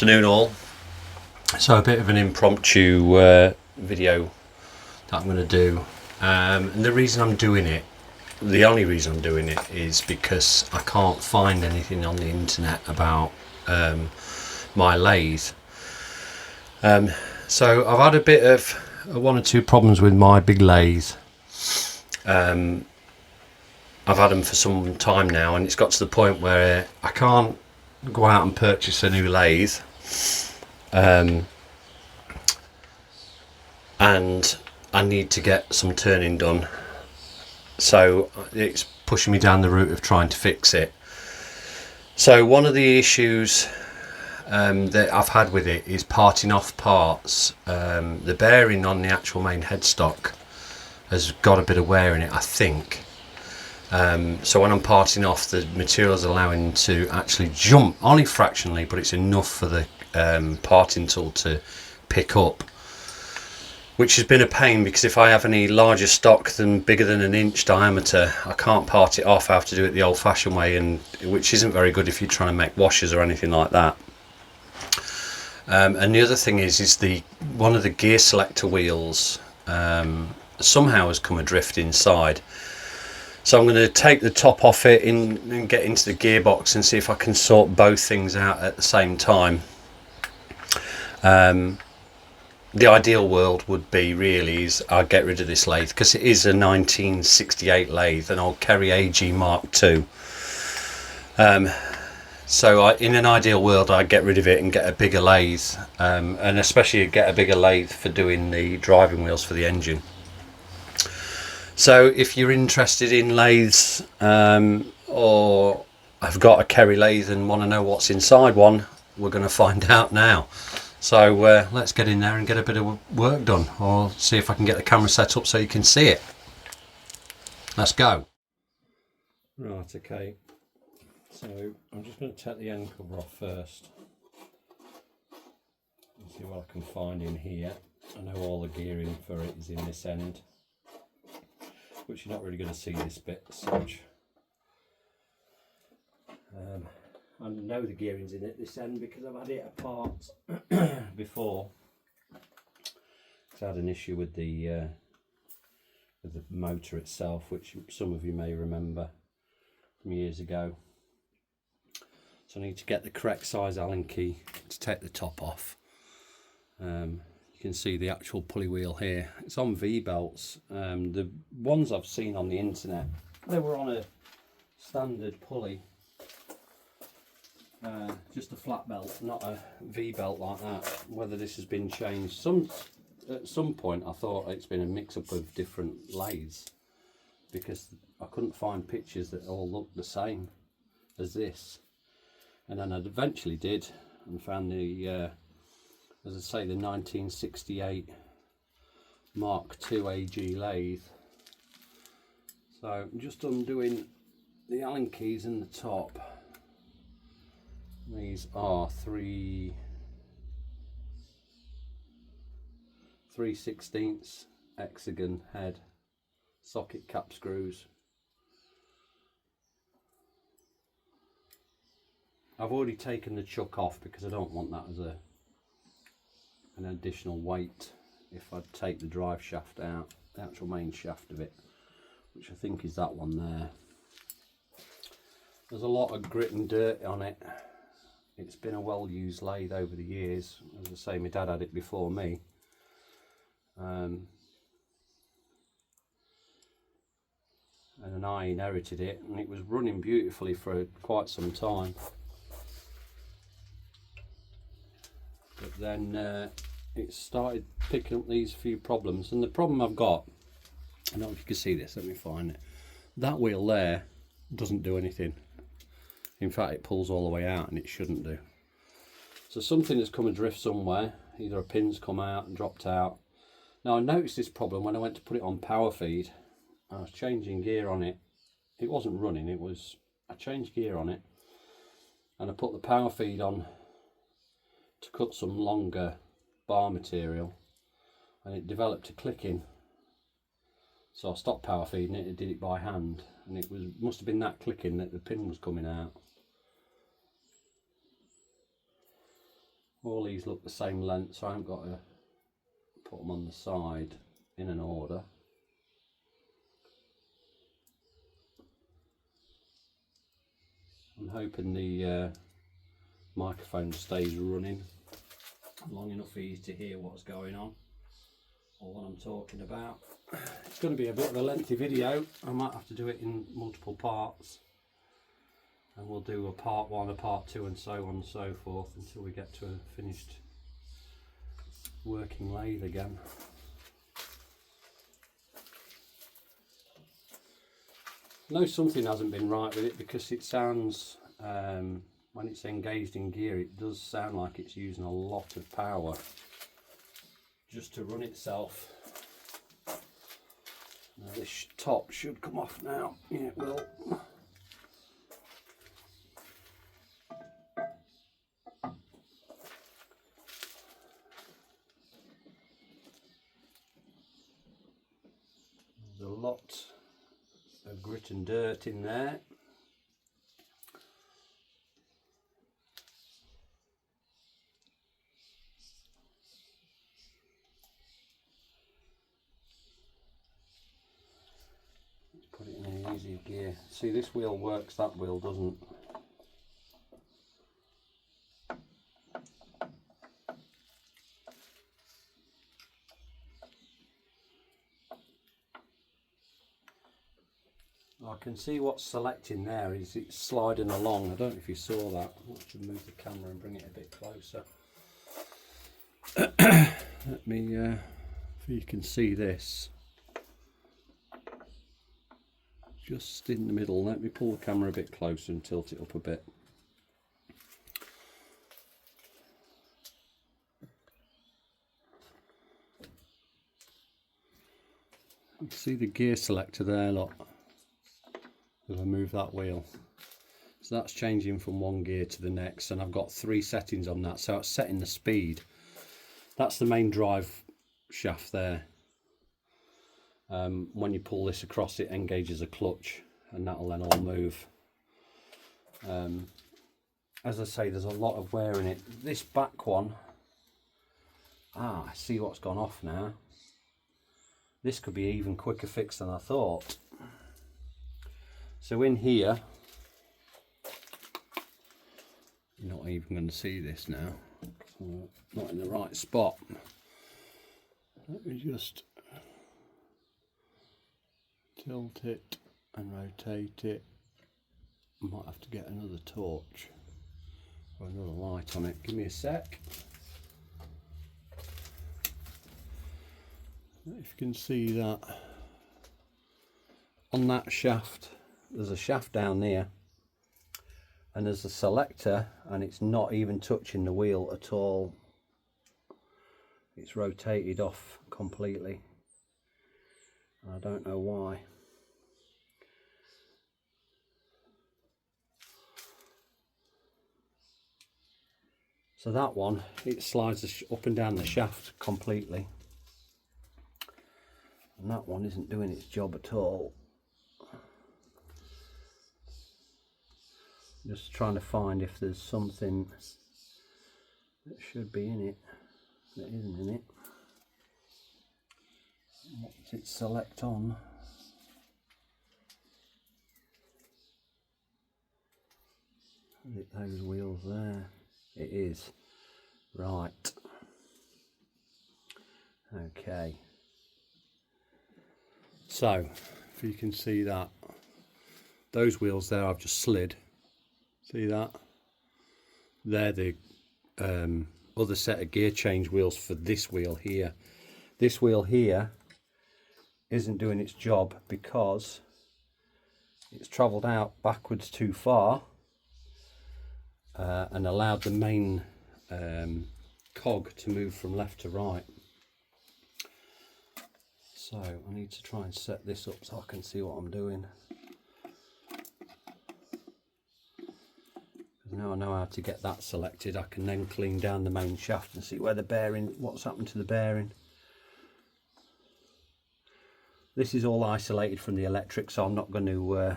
Afternoon all. So a bit of an impromptu video that I'm going to do, and the reason I'm doing it, the only reason I'm doing it, is because I can't find anything on the internet about my lathe. So I've had a bit of one or two problems with my big lathe. I've had them for some time now, and it's got to the point where I can't go out and purchase a new lathe, and I need to get some turning done, so it's pushing me down the route of trying to fix it. So one of the issues that I've had with it is parting off parts. The bearing on the actual main headstock has got a bit of wear in it, I think. So when I'm parting off, the material is allowing to actually jump, only fractionally, but it's enough for the parting tool to pick up, which has been a pain, because if I have any larger stock than bigger than an inch diameter, I can't part it off. I have to do it the old-fashioned way, and which isn't very good if you're trying to make washers or anything like that. And the other thing is one of the gear selector wheels somehow has come adrift inside. So I'm going to take the top off it and get into the gearbox and see if I can sort both things out at the same time. The ideal world would be really is I'll get rid of this lathe, because it is a 1968 lathe, an old Kerry AG mk2. So in an ideal world, I'd get rid of it and get a bigger lathe, and especially get a bigger lathe for doing the driving wheels for the engine. So if you're interested in lathes, or I've got a Kerry lathe and want to know what's inside one, we're going to find out now. So let's get in there and get a bit of work done, or see if I can get the camera set up so you can see it. Let's go. Right, okay. So I'm just going to take the end cover off first and see what I can find in here. I know all the gearing for it is in this end, which you're not really going to see this bit as such. I know the gearing's in at this end because I've had it apart before. I had an issue with the motor itself, which some of you may remember from years ago. So I need to get the correct size Allen key to take the top off. You can see the actual pulley wheel here. It's on V-belts. The ones I've seen on the internet, they were on a standard pulley, just a flat belt, not a V-belt like that. Whether this has been changed, at some point I thought it's been a mix-up of different lathes, because I couldn't find pictures that all looked the same as this. And then I eventually did and found the as I say, the 1968 Mark II AG lathe. So I'm just undoing the Allen keys in the top. These are 3/16 hexagon head socket cap screws. I've already taken the chuck off because I don't want that as an additional weight if I take the drive shaft out, the actual main shaft of it, which I think is that one there. There's a lot of grit and dirt on it. It's been a well-used lathe over the years. As I say, my dad had it before me. And then I inherited it, and it was running beautifully for quite some time. But then it started picking up these few problems, and the problem I've got, I don't know if you can see this, let me find it. That wheel there doesn't do anything. In fact, it pulls all the way out, and it shouldn't do. So something has come adrift somewhere. Either a pin's come out and dropped out. Now I noticed this problem when I went to put it on power feed. I was changing gear on it. It wasn't running, I changed gear on it, and I put the power feed on to cut some longer bar material, and it developed a clicking. So I stopped power feeding it and did it by hand, and it must have been that clicking that the pin was coming out. All these look the same length, so I haven't got to put them on the side in an order. I'm hoping the microphone stays running long enough for you to hear what's going on or what I'm talking about. It's going to be a bit of a lengthy video. I might have to do it in multiple parts, and we'll do a part 1, a part 2, and so on and so forth until we get to a finished working lathe again. I know something hasn't been right with it, because it sounds, when it's engaged in gear, it does sound like it's using a lot of power just to run itself. Now this top should come off now. Yeah, it will. There's a lot of grit and dirt in there. Let's put it in an easy gear. See, this wheel works, that wheel doesn't. I can see what's selecting there is it's sliding along. I don't know if you saw that. I'll have to move the camera and bring it a bit closer. Let me, if you can see this, just in the middle. Let me pull the camera a bit closer and tilt it up a bit. You can see the gear selector there, look. If I move that wheel, so that's changing from one gear to the next, and I've got 3 settings on that. So it's setting the speed. That's the main drive shaft there. When you pull this across, it engages a clutch, and that'll then all move. As I say, there's a lot of wear in it. This back one, I see what's gone off now. This could be even quicker fix than I thought. So in here, you're not even going to see this now, so not in the right spot. Let me just tilt it and rotate it. I might have to get another torch or another light on it. Give me a sec. If you can see that on that shaft, there's a shaft down there, and there's a selector, and it's not even touching the wheel at all. It's rotated off completely. I don't know why. So that one, it slides up and down the shaft completely, and that one isn't doing its job at all. Just trying to find if there's something that should be in it that isn't in it. What does it select on? Is it those wheels there? It is. Right. Okay. So, if you can see that, those wheels there I've just slid. See that? They're the other set of gear change wheels for this wheel here. This wheel here isn't doing its job because it's travelled out backwards too far and allowed the main cog to move from left to right. So I need to try and set this up so I can see what I'm doing. Now I know how to get that selected, I can then clean down the main shaft and see where the bearing, what's happened to the bearing. This is all isolated from the electric, so I'm not going to,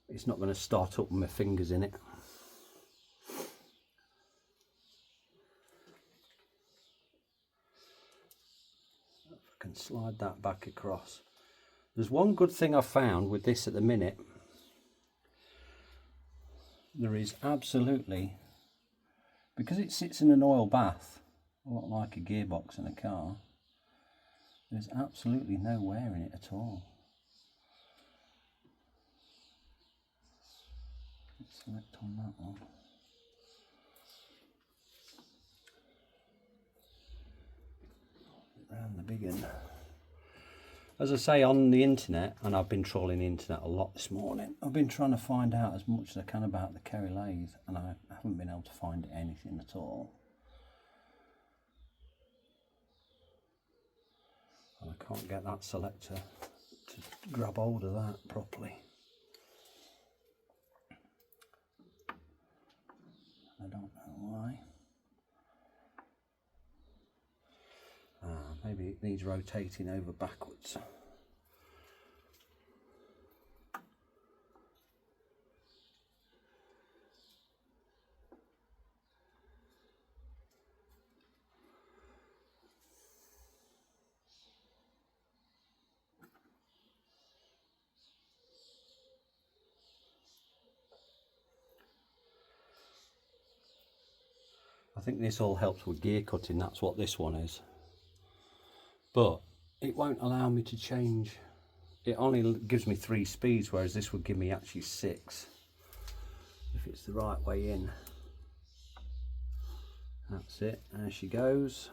it's not going to start up with my fingers in it. can slide that back across. There's one good thing I've found with this at the minute. There is absolutely, because it sits in an oil bath, a lot like a gearbox in a car, there's absolutely no wear in it at all. Let's select on that one. Around the big end. As I say, on the internet, and I've been trawling the internet a lot this morning, I've been trying to find out as much as I can about the Kerry lathe, and I haven't been able to find anything at all. And I can't get that selector to grab hold of that properly. I don't know why. Maybe it needs rotating over backwards. I think this all helps with gear cutting, that's what this one is. But it won't allow me to change. It only gives me 3 speeds, whereas this would give me actually 6 if it's the right way in. That's it, there she goes.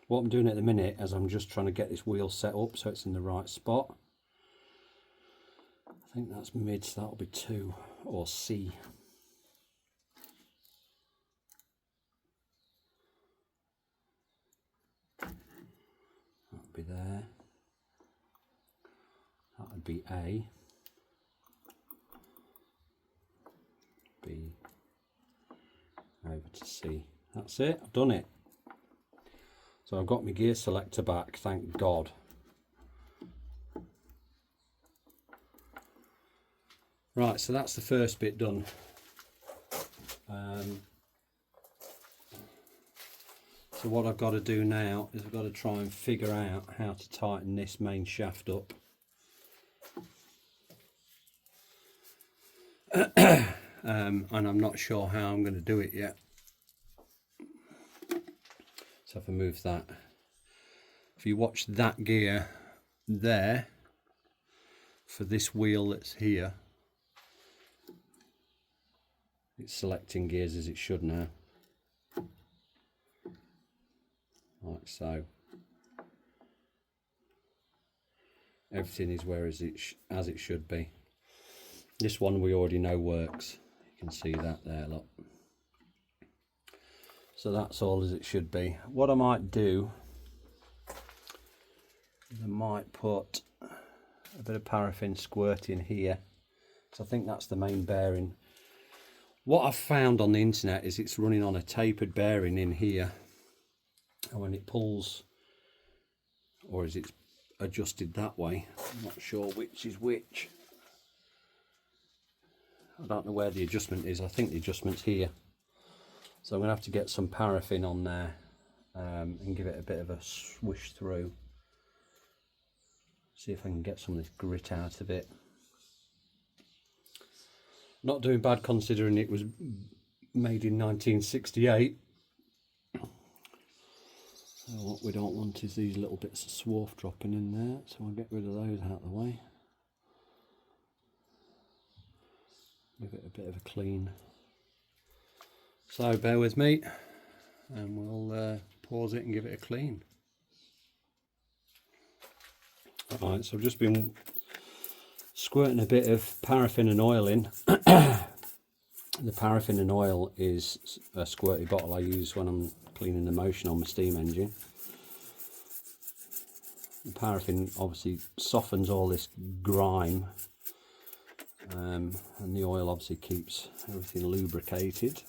What I'm doing at the minute is I'm just trying to get this wheel set up so it's in the right spot. I think that's mid, so that'll be 2 or C. That'll be there. That would be A. B. Over to C. That's it, I've done it. So I've got my gear selector back, thank God. Right, so that's the first bit done. So what I've got to do now is I've got to try and figure out how to tighten this main shaft up. And I'm not sure how I'm going to do it yet. So if I move that, if you watch that gear there for this wheel that's here, it's selecting gears as it should now, like so. Everything is where as it should be. This one we already know works. You can see that there, look. So that's all as it should be. What I might do is I might put a bit of paraffin squirt in here, because I think that's the main bearing. What I've found on the internet is it's running on a tapered bearing in here, and when it pulls, or is it adjusted that way, I'm not sure which is which. I don't know where the adjustment is. I think the adjustment's here. So I'm going to have to get some paraffin on there and give it a bit of a swish through. See if I can get some of this grit out of it. Not doing bad considering it was made in 1968. So what we don't want is these little bits of swarf dropping in there. So I'll get rid of those out of the way. give it a bit of a clean. So bear with me and we'll pause it and give it a clean. Alright, so I've just been squirting a bit of paraffin and oil in. The paraffin and oil is a squirty bottle I use when I'm cleaning the motion on my steam engine. The paraffin obviously softens all this grime, and the oil obviously keeps everything lubricated.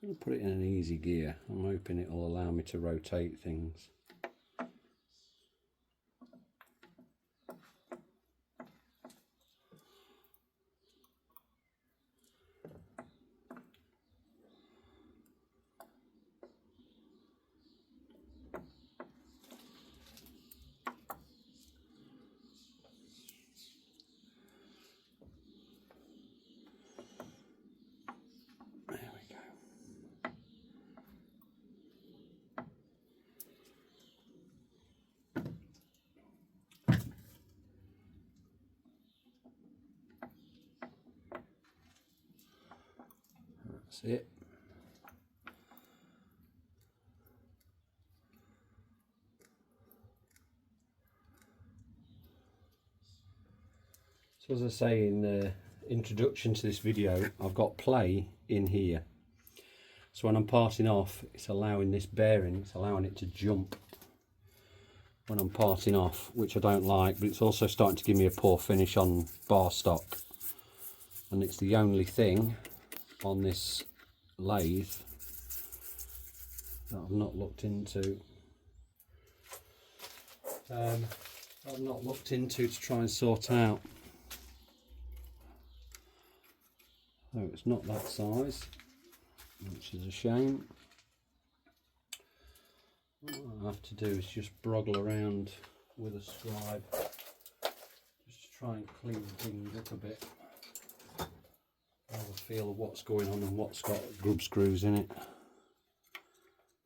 I'm going to put it in an easy gear. I'm hoping it will allow me to rotate things. That's it. So as I say in the introduction to this video, I've got play in here. So when I'm parting off, it's allowing this bearing, it's allowing it to jump when I'm parting off, which I don't like, but it's also starting to give me a poor finish on bar stock. And it's the only thing on this lathe that I've not looked into. To try and sort out. Oh, it's not that size, which is a shame. What I have to do is just broggle around with a scribe, just to try and clean things up a bit. Have a feel of what's going on and what's got grub screws in it,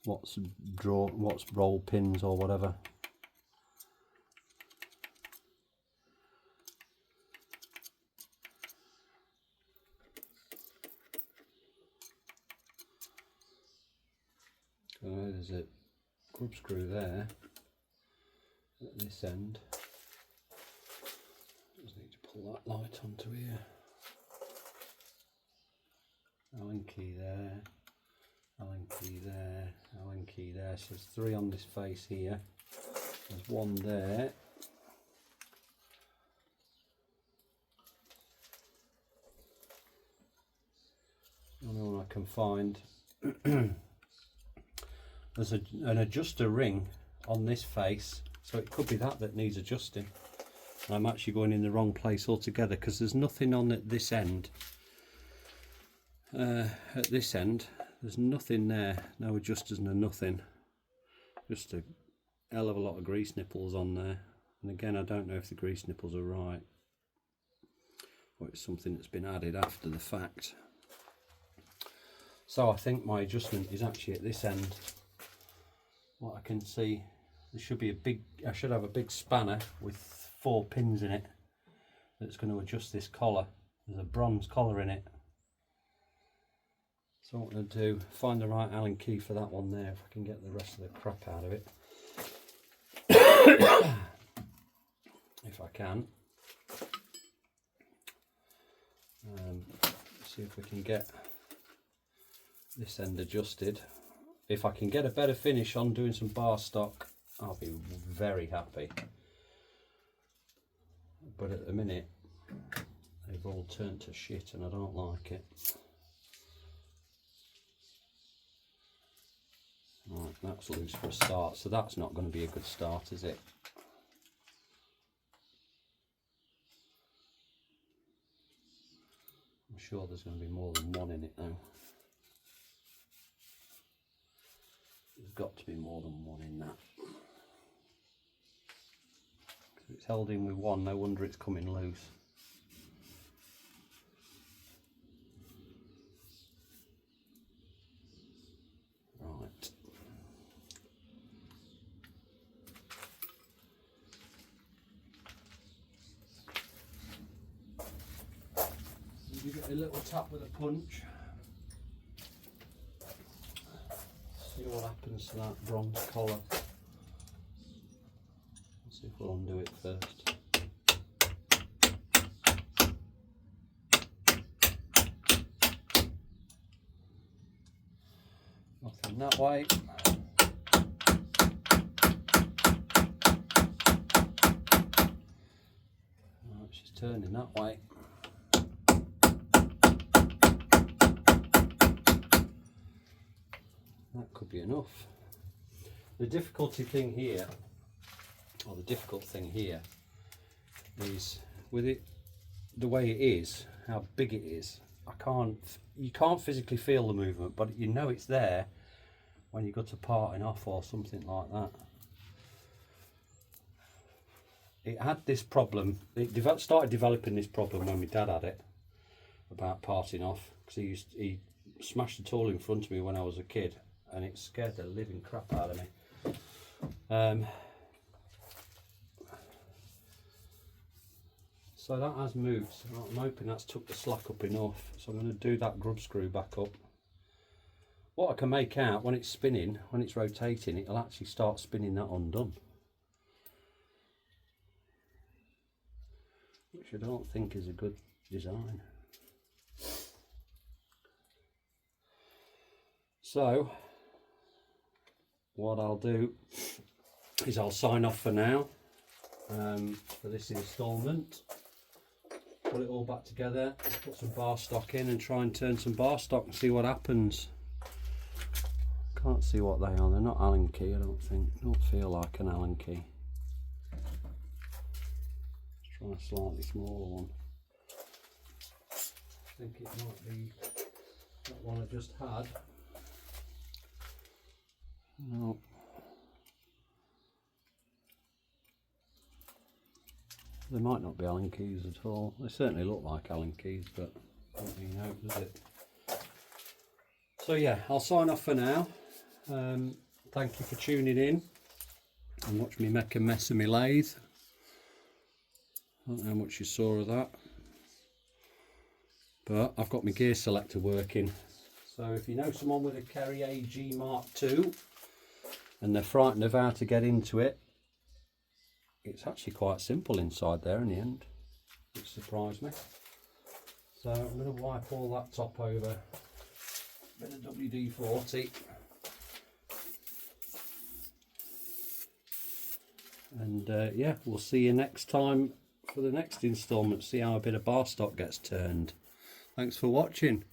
what's roll pins or whatever. So there's a grub screw there at this end. Just need to pull that light onto here. Allen key there, Allen key there, Allen key there. So there's 3 on this face here. There's 1 there. The only one I can find. There's an adjuster ring on this face, so it could be that needs adjusting. I'm actually going in the wrong place altogether, because there's nothing on at this end. At this end, there's nothing there, no adjusters, no nothing. Just a hell of a lot of grease nipples on there. And again, I don't know if the grease nipples are right, or it's something that's been added after the fact. So I think my adjustment is actually at this end. What I can see, there should be I should have a big spanner with 4 pins in it that's going to adjust this collar. There's a bronze collar in it. So what I'm going to do, find the right Allen key for that one there, if I can get the rest of the crap out of it. If I can. See if we can get this end adjusted. If I can get a better finish on doing some bar stock, I'll be very happy. But at the minute, they've all turned to shit and I don't like it. Right, that's loose for a start, so that's not going to be a good start, is it? I'm sure there's going to be more than one in it now. There's got to be more than one in that. If it's held in with one, no wonder it's coming loose. give it a little tap with a punch. See what happens to that bronze collar. Let's see if we'll undo it first. Nothing that way. Right, she's turning that way. That could be enough. The difficult thing here is with it the way it is, how big it is. You can't physically feel the movement, but you know it's there when you go to parting off or something like that. It had this problem. It started developing this problem when my dad had it about parting off, because he smashed the tool in front of me when I was a kid, and it scared the living crap out of me. So that has moved. So I'm hoping that's took the slack up enough. So I'm going to do that grub screw back up. What I can make out, when it's spinning, when it's rotating, it'll actually start spinning that undone, which I don't think is a good design. So what I'll do is I'll sign off for now for this instalment. Put it all back together, put some bar stock in and try and turn some bar stock and see what happens. Can't see what they are. They're not Allen key, I don't think. Don't feel like an Allen key. Let's try a slightly smaller one. I think it might be that one I just had. No. They might not be Allen keys at all. They certainly look like Allen keys, but don't really know, does it? So yeah, I'll sign off for now. Thank you for tuning in and watch me make a mess of my lathe. I don't know how much you saw of that, but I've got my gear selector working. So if you know someone with a Kerry AG Mark II and they're frightened of how to get into it, it's actually quite simple inside there in the end, which surprised me. So I'm going to wipe all that top over, a bit of WD-40, and yeah, we'll see you next time for the next instalment, see how a bit of bar stock gets turned. Thanks for watching.